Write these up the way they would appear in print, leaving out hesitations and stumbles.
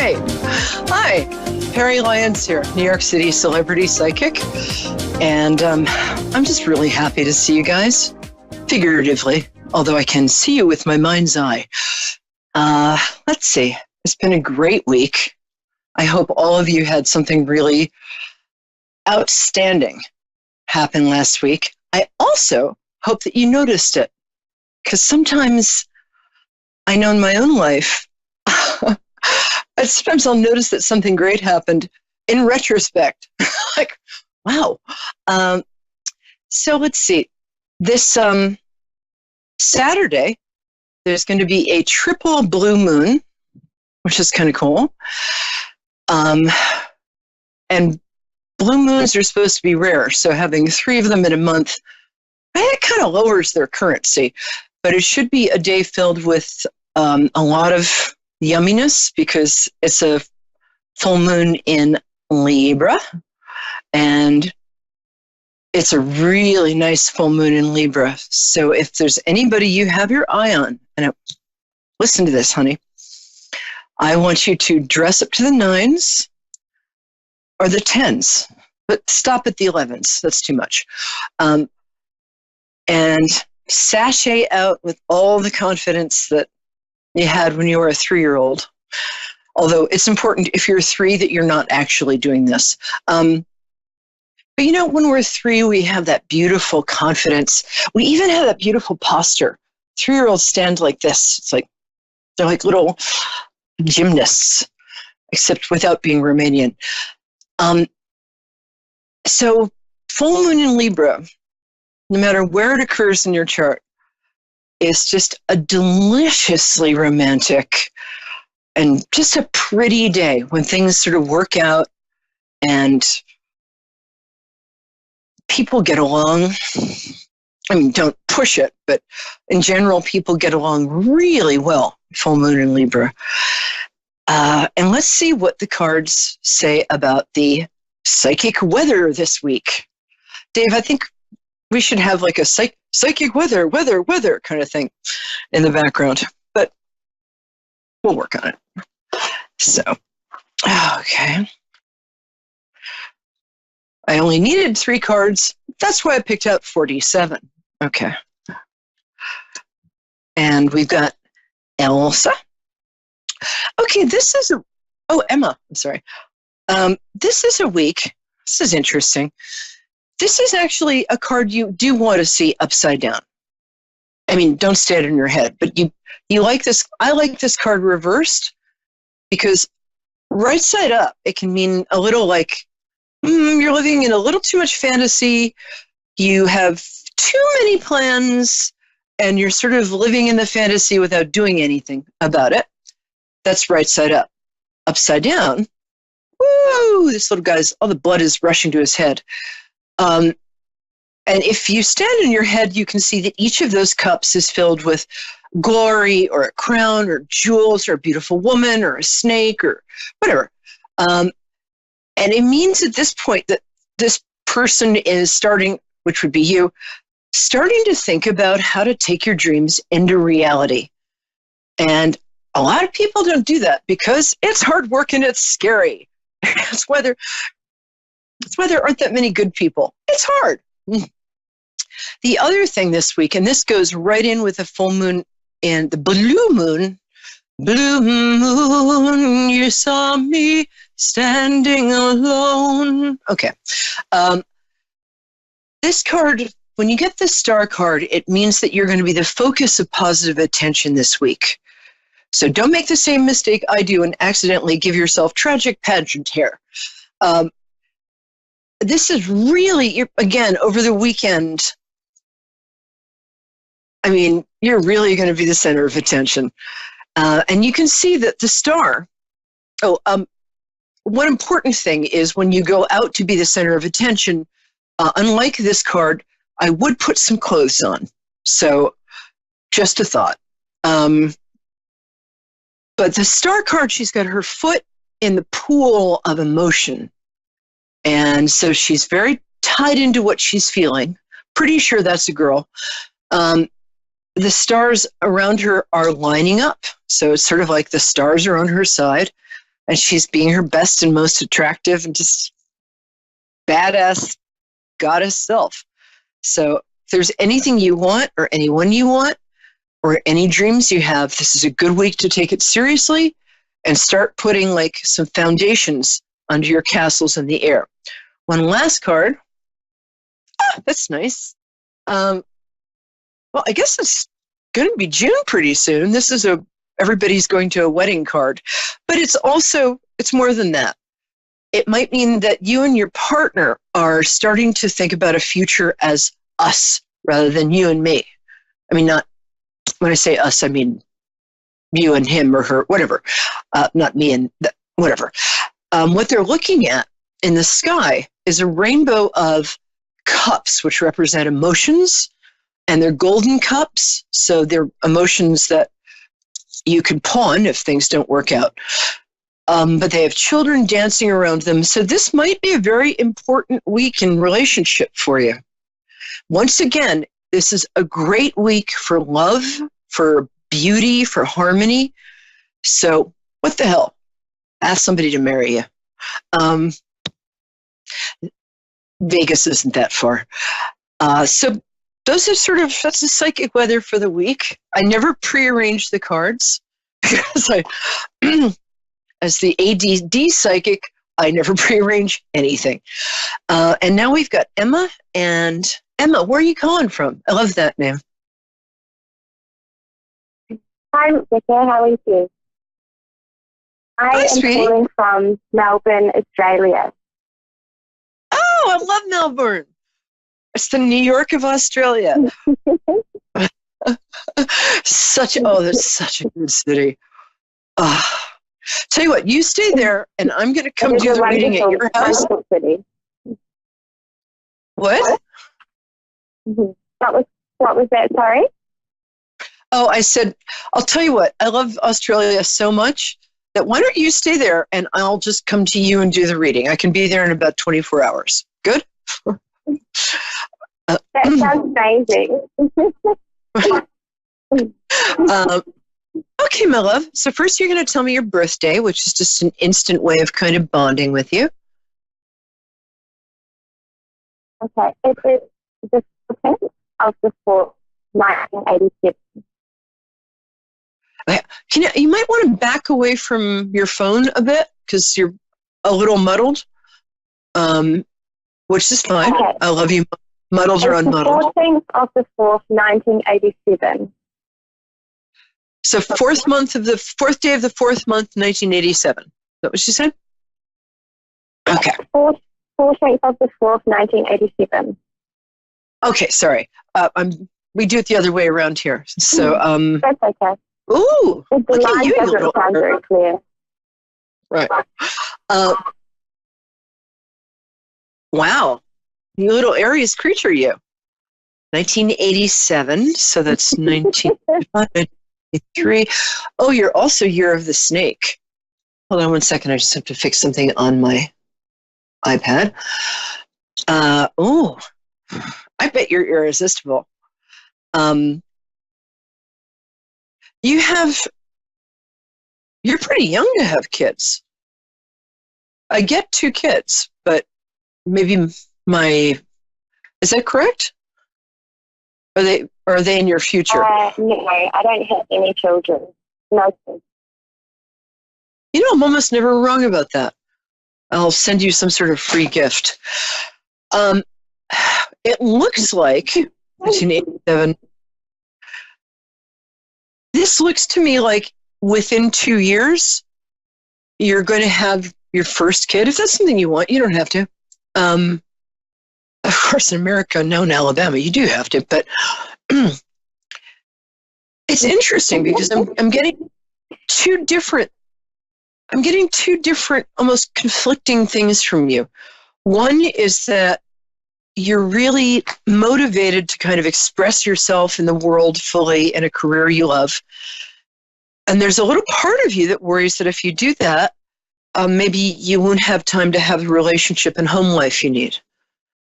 Hi. Hi. Peri, Lyons here, New York City Celebrity Psychic. And I'm just really happy to see you guys, figuratively, although I can see you with my mind's eye. Let's see. It's been a great week. I hope all of you had something really outstanding happen last week. I also hope that you noticed it, because sometimes I know in my own life, sometimes I'll notice that something great happened in retrospect. Like, wow. So let's see. This Saturday, there's going to be a triple blue moon, which is kind of cool. And blue moons are supposed to be rare, so having 3 of them in a month, it kind of lowers their currency. But it should be a day filled with a lot of yumminess, because it's a full moon in Libra, and it's a really nice full moon in Libra. So if there's anybody you have your eye on, and listen to this, honey, I want you to dress up to the 9s or the 10s, but stop at the 11s. That's too much. And sashay out with all the confidence that you had when you were a 3-year-old. Although it's important, if you're 3, that you're not actually doing this. But you know, when we're 3, we have that beautiful confidence. We even have that beautiful posture. 3-year-olds stand like this. It's like, they're like little gymnasts, except without being Romanian. So full moon in Libra, no matter where it occurs in your chart, is just a deliciously romantic and just a pretty day when things sort of work out and people get along. I mean, don't push it, but in general, people get along really well, full moon in Libra. And let's see what the cards say about the psychic weather this week. Dave, I think we should have like a psychic weather kind of thing in the background, but we'll work on it. So, okay. I only needed 3 cards. That's why I picked out 47. Okay. And we've got Elsa. Okay, Emma, I'm sorry. This is a week. This is interesting. This is actually a card you do want to see upside down. I mean, don't stand in your head, but you like this. I like this card reversed, because right side up, it can mean a little like you're living in a little too much fantasy. You have too many plans, and you're sort of living in the fantasy without doing anything about it. That's right side up. Upside down, woo! This little guy's, all the blood is rushing to his head. And if you stand in your head, you can see that each of those cups is filled with glory or a crown or jewels or a beautiful woman or a snake or whatever. And it means at this point that this person is starting, which would be you, starting to think about how to take your dreams into reality. And a lot of people don't do that because it's hard work and it's scary. That's why there aren't that many good people. It's hard. The other thing this week, and this goes right in with the full moon and the blue moon, you saw me standing alone. Okay. This card, when you get the star card, it means that you're going to be the focus of positive attention this week. So don't make the same mistake I do and accidentally give yourself tragic pageant hair. This is really, again, over the weekend, I mean, you're really going to be the center of attention. And you can see that the star, one important thing is when you go out to be the center of attention, unlike this card, I would put some clothes on. So just a thought. But the star card, she's got her foot in the pool of emotion. And so she's very tied into what she's feeling. Pretty sure that's a girl. The stars around her are lining up. So it's sort of like the stars are on her side. and she's being her best and most attractive and just badass goddess self. So if there's anything you want or anyone you want or any dreams you have, this is a good week to take it seriously and start putting like some foundations under your castles in the air. One last card. That's nice. Well, I guess it's going to be June pretty soon. This is everybody's going to a wedding card, but it's more than that. It might mean that you and your partner are starting to think about a future as us rather than you and me. I mean, not when I say us, I mean you and him or her, whatever. Not me and whatever. What they're looking at in the sky is a rainbow of cups, which represent emotions, and they're golden cups. So they're emotions that you can pawn if things don't work out. But they have children dancing around them. So this might be a very important week in relationship for you. Once again, this is a great week for love, for beauty, for harmony. So what the hell? Ask somebody to marry you. Vegas isn't that far. So those are that's the psychic weather for the week. I never prearranged the cards because as the ADD psychic, I never prearrange anything. And now we've got Emma. And Emma, where are you calling from? I love that name. Hi, Rebecca. How are you? I am calling from Melbourne, Australia. Oh, I love Melbourne. It's the New York of Australia. That's such a good city. Tell you what, you stay there, and I'm going to come do the reading at your house. City. What? What was that? Sorry. Oh, I said, I'll tell you what, I love Australia so much that why don't you stay there, and I'll just come to you and do the reading. I can be there in about 24 hours. Good? That sounds amazing. Okay, my love. So first you're going to tell me your birthday, which is just an instant way of kind of bonding with you. Okay. It is the 10th of the 4th, 1987. You might want to back away from your phone a bit because you're a little muddled, which is fine. Okay. I love you, muddled or unmuddled. The 14th of the 4th, 1987. So fourth day of the 4th month, 1987. Is that what she said? Okay. 14th of the 4th, 1987. Okay, sorry. We do it the other way around here. So that's okay. Ooh, the line doesn't sound very clear. Right. Wow. You little Aries creature, you. 1987, so that's 1993. Oh, you're also Year of the Snake. Hold on one second. I just have to fix something on my iPad. Oh, I bet you're irresistible. You're pretty young to have kids. I get 2 kids, but maybe is that correct? Are they in your future? No, I don't have any children. No kids. You know, I'm almost never wrong about that. I'll send you some sort of free gift. It looks like 1987. This looks to me like within 2 years, you're going to have your first kid. If that's something you want, you don't have to. Of course, in America, no, in Alabama, you do have to. But it's interesting because I'm getting two different, almost conflicting things from you. One is that you're really motivated to kind of express yourself in the world fully in a career you love. And there's a little part of you that worries that if you do that, maybe you won't have time to have the relationship and home life you need.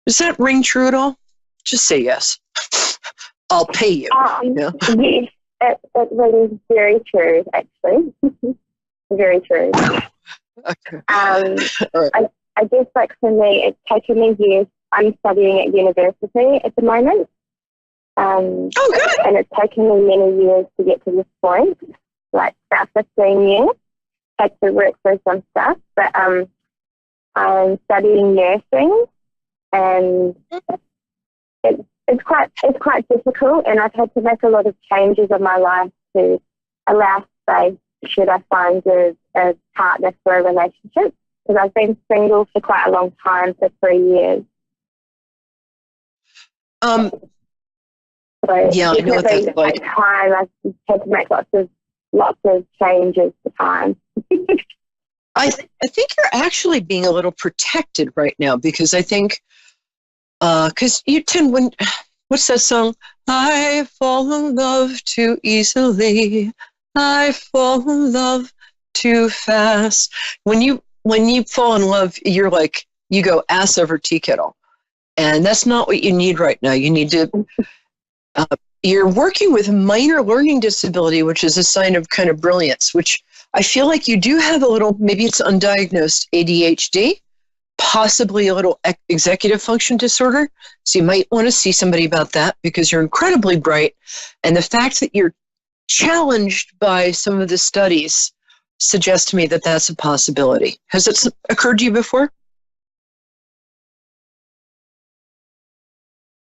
Does that ring true at all? Just say yes. I'll pay you. Yes, it rings very true, actually. Very true. Okay. All right. I guess, like, for me, it's taken me years. I'm studying at university at the moment. Oh, good. And it's taken me many years to get to this point, like about 15 years. Had to work through some stuff, but I'm studying nursing, and it's quite difficult, and I've had to make a lot of changes in my life to allow space should I find a partner for a relationship, because I've been single for quite a long time, for 3 years. So yeah, I know what that's like. Time, I've had to make lots of changes to time. I think you're actually being a little protected right now, because I think, because you tend, what's that song? I fall in love too easily. I fall in love too fast. When you fall in love, you're like, you go ass over tea kettle. And that's not what you need right now. You need to, you're working with a minor learning disability, which is a sign of kind of brilliance, which I feel like you do have a little, maybe it's undiagnosed ADHD, possibly a little executive function disorder. So you might want to see somebody about that, because you're incredibly bright. And the fact that you're challenged by some of the studies suggests to me that that's a possibility. Has it occurred to you before?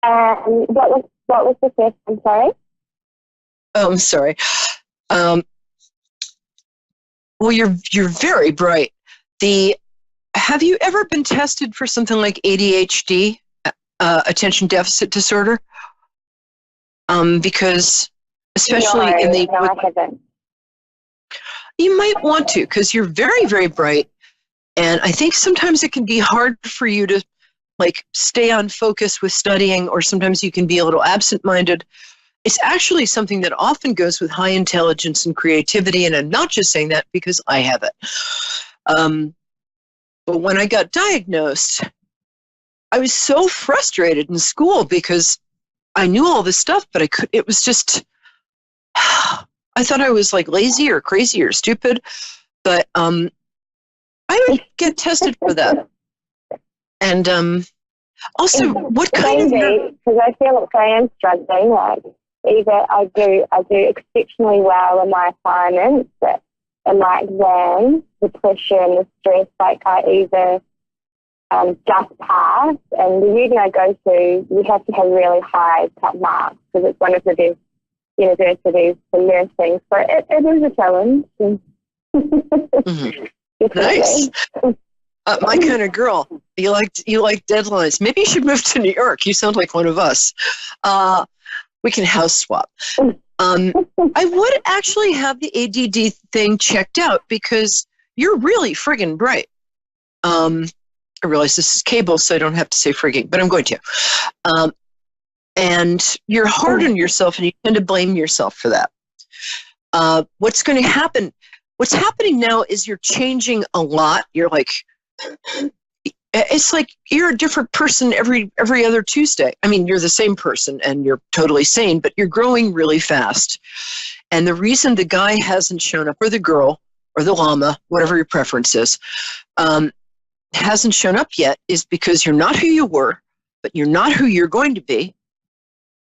What was the first? I'm sorry. Oh, I'm sorry. Well, you're very bright. Have you ever been tested for something like ADHD, attention deficit disorder? Because especially No, I haven't. You might want to, because you're very, very bright, and I think sometimes it can be hard for you to like stay on focus with studying, or sometimes you can be a little absent-minded. It's actually something that often goes with high intelligence and creativity, and I'm not just saying that because I have it. But when I got diagnosed, I was so frustrated in school because I knew all this stuff, but it was just, I thought I was like lazy or crazy or stupid, but I would get tested for that. And also, what kind of... Because I feel like I am struggling. Like, either I do exceptionally well in my assignments, but in my exams, the pressure and the stress, like I either just pass, and the uni I go to, you have to have really high cut marks because it's one of the best universities for nursing. So it is a challenge. Mm-hmm. Nice. My kind of girl. You like deadlines. Maybe you should move to New York. You sound like one of us. We can house swap. I would actually have the ADD thing checked out, because you're really friggin' bright. I realize this is cable, so I don't have to say frigging, but I'm going to. And you're hard on yourself, and you tend to blame yourself for that. What's going to happen? What's happening now is you're changing a lot. You're like, it's like you're a different person every other Tuesday. I mean, you're the same person and you're totally sane, but you're growing really fast. And the reason the guy hasn't shown up, or the girl, or the llama, whatever your preference is, hasn't shown up yet, is because you're not who you were, but you're not who you're going to be.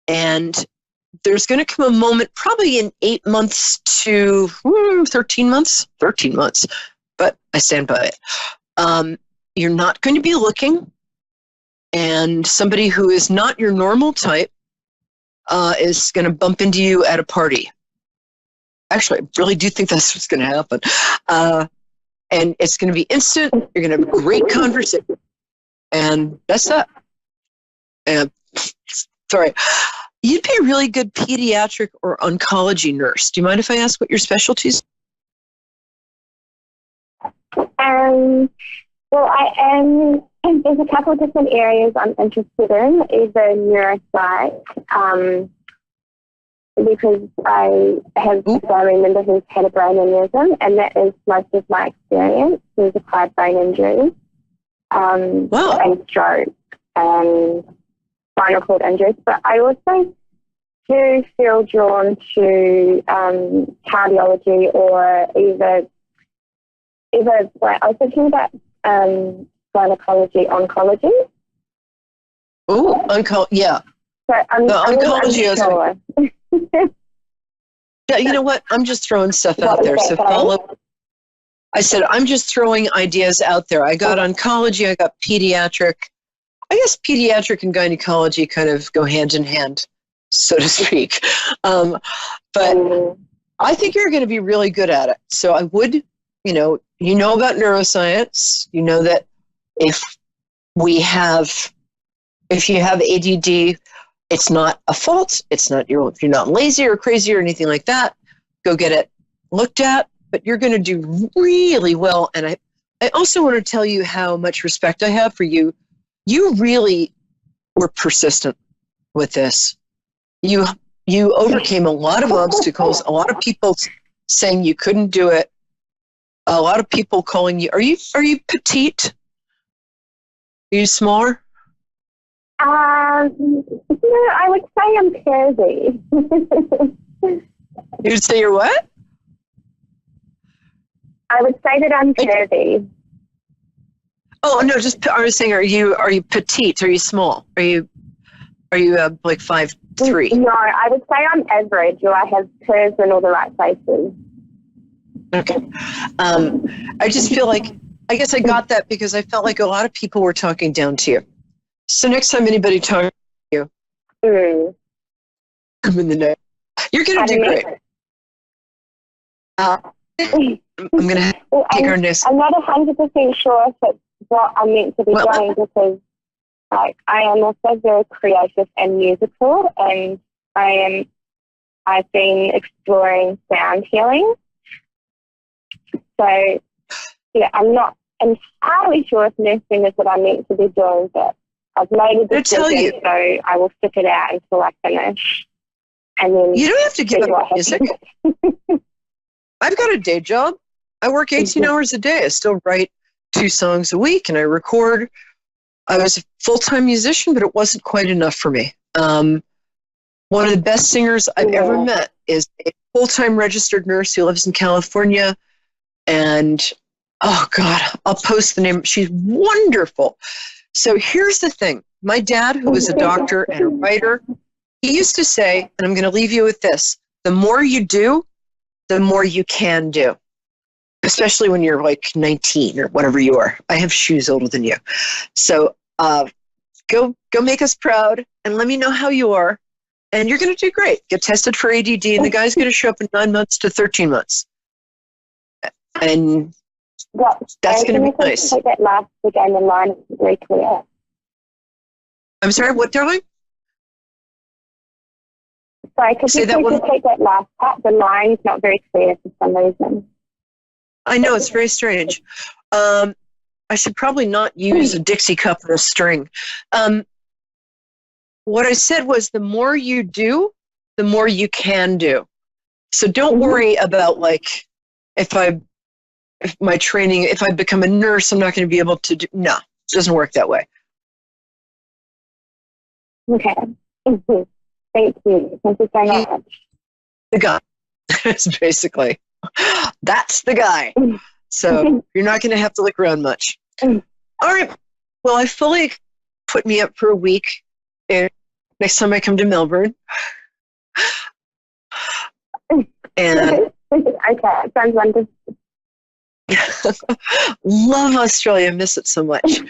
And there's going to come a moment, probably in 8 months to 13 months, but I stand by it. You're not going to be looking, and somebody who is not your normal type is going to bump into you at a party. Actually, I really do think that's what's going to happen. And it's going to be instant. You're going to have a great conversation. And that's that. And sorry. You'd be a really good pediatric or oncology nurse. Do you mind if I ask what your specialties? Well, I am. There's a couple of different areas I'm interested in. Either neuropsych, because I have a family member who's had a brain aneurysm, and that is most of my experience. There's acquired brain injuries, and stroke, and spinal cord injuries. But I also do feel drawn to cardiology, or either either, like, I was thinking about gynecology, oncology. Oh, yeah. So The oncology is unsure. yeah, you know what? I'm just throwing stuff What out was there. that, So sorry? follow. I said, I'm just throwing ideas out there. I got oncology, I got pediatric. I guess pediatric and gynecology kind of go hand in hand, so to speak. But I think you're going to be really good at it. So I would, you know about neuroscience. You know that if you have ADD, it's not a fault. It's not you're not lazy or crazy or anything like that. Go get it looked at. But you're going to do really well. And I also want to tell you how much respect I have for you. You really were persistent with this. You overcame a lot of obstacles, a lot of people saying you couldn't do it, a lot of people calling you. Are you petite? Are you smaller? I would say I'm curvy. You'd say you're what? I would say that I'm curvy. Oh no, I was saying, are you petite? Are you small? Are you like 5'3"? No, I would say I'm average, or I have curves in all the right places. Okay. I just feel like, I guess I got that because I felt like a lot of people were talking down to you. So next time anybody talks to you, I'm in the net. You're going to do great. I'm going to take our next. I'm not 100% sure if it's what I'm meant to be doing, because like I am also very creative and musical, and I've been exploring sound healing. So yeah, I'm not entirely sure if nursing is what I'm meant to be doing, but I've made a decision, so I will stick it out until I finish. And then you don't have to give up music. I've got a day job. I work 18 hours a day. I still write 2 songs a week, and I record. I was a full-time musician, but it wasn't quite enough for me. One of the best singers I've ever met is a full-time registered nurse who lives in California. And, oh, God, I'll post the name. She's wonderful. So here's the thing. My dad, who was a doctor and a writer, he used to say, and I'm going to leave you with this, the more you do, the more you can do, especially when you're like 19 or whatever you are. I have shoes older than you. So go make us proud and let me know how you are. And you're going to do great. Get tested for ADD, and the guy's going to show up in 9 months to 13 months. And that's going to be nice. Take that last again, the line is very clear. I'm sorry, what, darling? Sorry, could you please take that last part? The line's not very clear for some reason. I know, it's very strange. I should probably not use a Dixie cup and a string. What I said was the more you do, the more you can do. So don't worry about like, if my training, if I become a nurse, I'm not going to be able to do, no, it doesn't work that way. Okay. Thank you. Thank you so much. The guy. It's basically, that's the guy. So you're not going to have to look around much. All right. Well, I fully put me up for a week next time I come to Melbourne. And okay, sounds wonderful. Love Australia, miss it so much.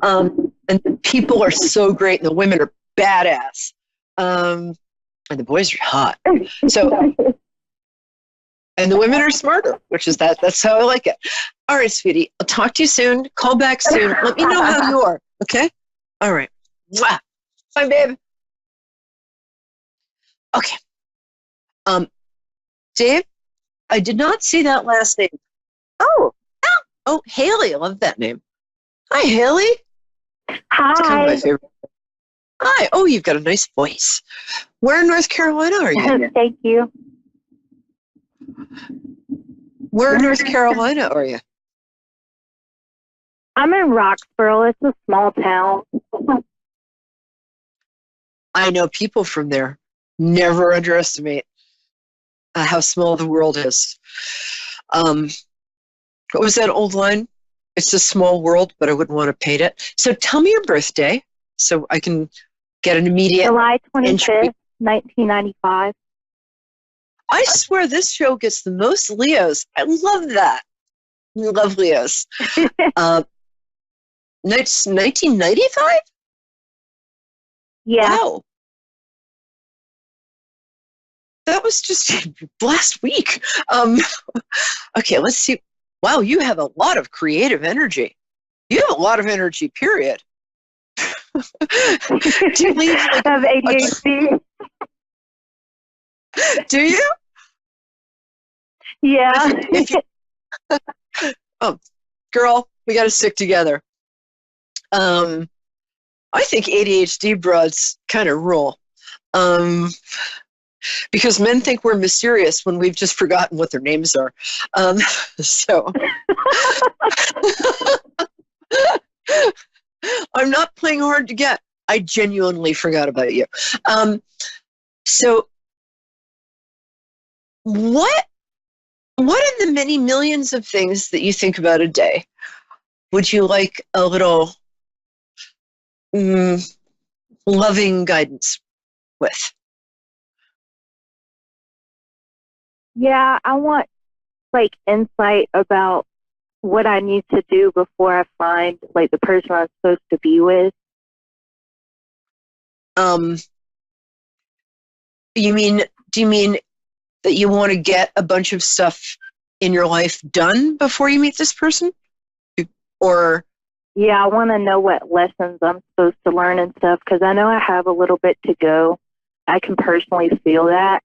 And the people are so great, and the women are badass. And the boys are hot. So, and the women are smarter, which is that's how I like it. All right, sweetie, I'll talk to you soon. Call back soon. Let me know how you are, okay? All right. Mwah. Bye, babe. Okay. Dave, I did not see that last name. Oh, Haley. I love that name. Hi, Haley. Hi. It's kind of my favorite. Hi. Oh, you've got a nice voice. Where in North Carolina are you? Thank you. Where in North Carolina are you? I'm in Roxborough. It's a small town. I know people from there. Never underestimate how small the world is. What was that old line? It's a small world, but I wouldn't want to paint it. So tell me your birthday so I can get an immediate July 25th, entry. 1995. I swear this show gets the most Leos. I love that. I love Leos. 1995? Yeah. Wow. That was just last week. Okay, let's see. Wow, you have a lot of creative energy. You have a lot of energy, period. Do you leave like, I have ADHD. do you? Yeah. Oh, girl, we got to stick together. I think ADHD broads kind of rule. Because men think we're mysterious when we've just forgotten what their names are. So I'm not playing hard to get. I genuinely forgot about you. So what in the many millions of things that you think about a day would you like a little loving guidance with? Yeah, I want like insight about what I need to do before I find like the person I'm supposed to be with. Do you mean that you want to get a bunch of stuff in your life done before you meet this person? Or Yeah, I want to know what lessons I'm supposed to learn and stuff because I know I have a little bit to go. I can personally feel that,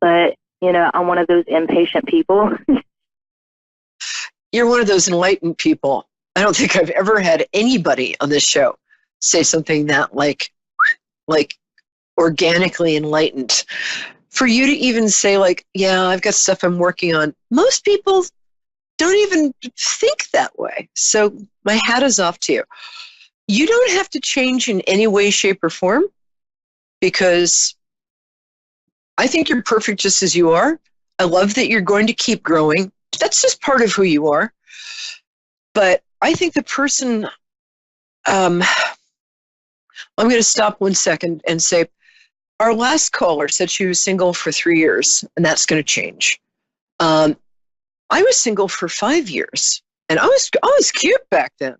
but you know, I'm one of those impatient people. you're one of those enlightened people. I don't think I've ever had anybody on this show say something that like organically enlightened. For you to even say like, yeah, I've got stuff I'm working on. Most people don't even think that way. So my hat is off to you. You don't have to change in any way, shape, or form because I think you're perfect just as you are. I love that you're going to keep growing. That's just part of who you are. But I think the person, I'm going to stop 1 second and say, our last caller said she was single for 3 years, and that's going to change. I was single for 5 years, and I was cute back then.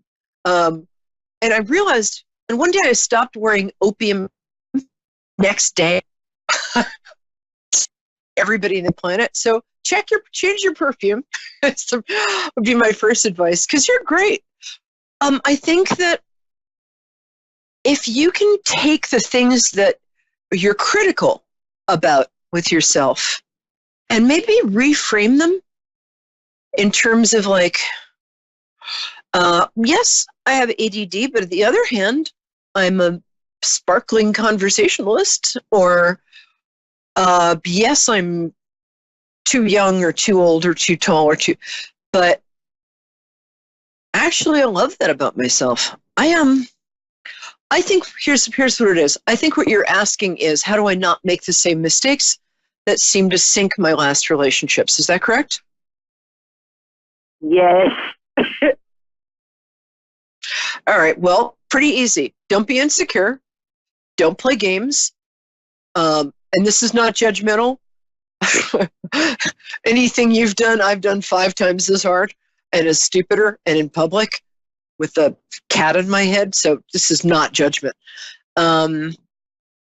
And I realized, and one day I stopped wearing opium. Next day, everybody in the planet. So change your perfume. Would be my first advice because you're great. I think that if you can take the things that you're critical about with yourself and maybe reframe them in terms of like, yes, I have ADD, but on the other hand, I'm a sparkling conversationalist, or yes, I'm too young or too old or too tall or too, but actually I love that about myself. I think here's what it is. I think what you're asking is, how do I not make the same mistakes that seem to sink my last relationships? Is that correct? Yes. All right. Well, pretty easy. Don't be insecure. Don't play games. And this is not judgmental. Anything you've done, I've done 5 times as hard and as stupider and in public with a cat in my head. So this is not judgment.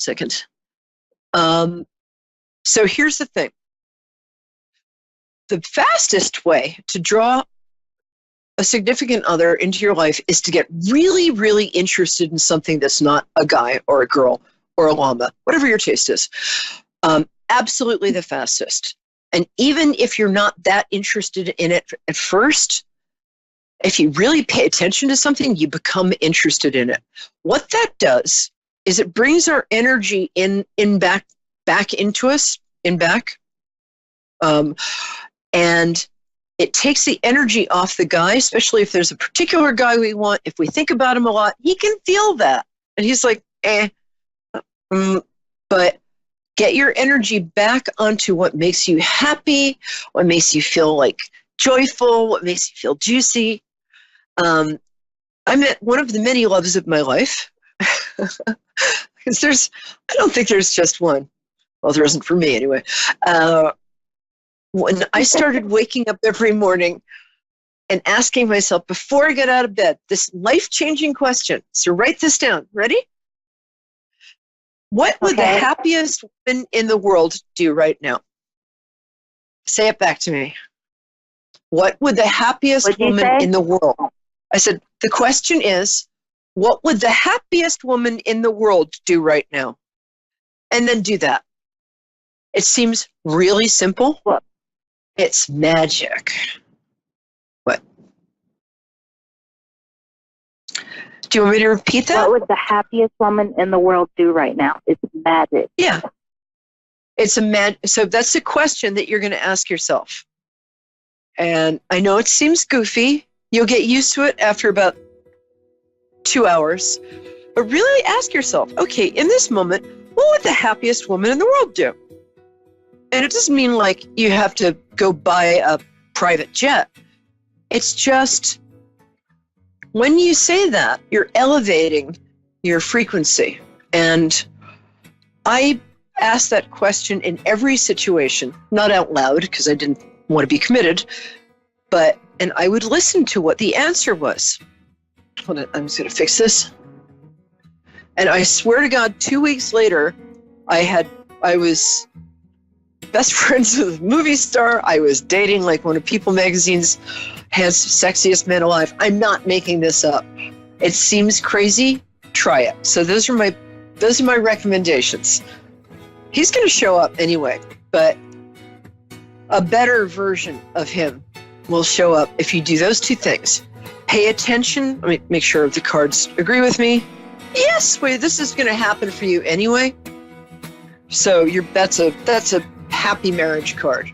Second. So here's the thing. The fastest way to draw a significant other into your life is to get really, really interested in something that's not a guy or a girl or a llama, whatever your taste is. Absolutely the fastest. And even if you're not that interested in it at first, if you really pay attention to something, you become interested in it. What that does is it brings our energy back into us, and it takes the energy off the guy, especially if there's a particular guy we want. If we think about him a lot, he can feel that. And he's like, but get your energy back onto what makes you happy, what makes you feel like joyful? What makes you feel juicy? I met one of the many loves of my life. Because I don't think there's just one. Well, there isn't for me anyway. When I started waking up every morning and asking myself before I get out of bed, this life-changing question. So write this down. Ready? What would the happiest woman in the world do right now? Say it back to me. What would the happiest woman in the world? I said, the question is, what would the happiest woman in the world do right now? And then do that. It seems really simple. What? It's magic. What? Do you want me to repeat that? What would the happiest woman in the world do right now? It's magic. Yeah. So that's the question that you're going to ask yourself. And I know it seems goofy. You'll get used to it after about 2 hours. But really ask yourself, okay, in this moment, what would the happiest woman in the world do? And it doesn't mean like you have to go buy a private jet. It's just when you say that, you're elevating your frequency. And I asked that question in every situation, not out loud because I didn't want to be committed, and I would listen to what the answer was. Hold on, I'm just going to fix this. And I swear to God, 2 weeks later, I was best friends with a movie star. I was dating like one of People magazine's sexiest men alive. I'm not making this up. It seems crazy. Try it. So those are my recommendations. He's going to show up anyway, but a better version of him will show up if you do those two things. Pay attention. Let me make sure the cards agree with me. Yes, wait, this is going to happen for you anyway. So that's a happy marriage card.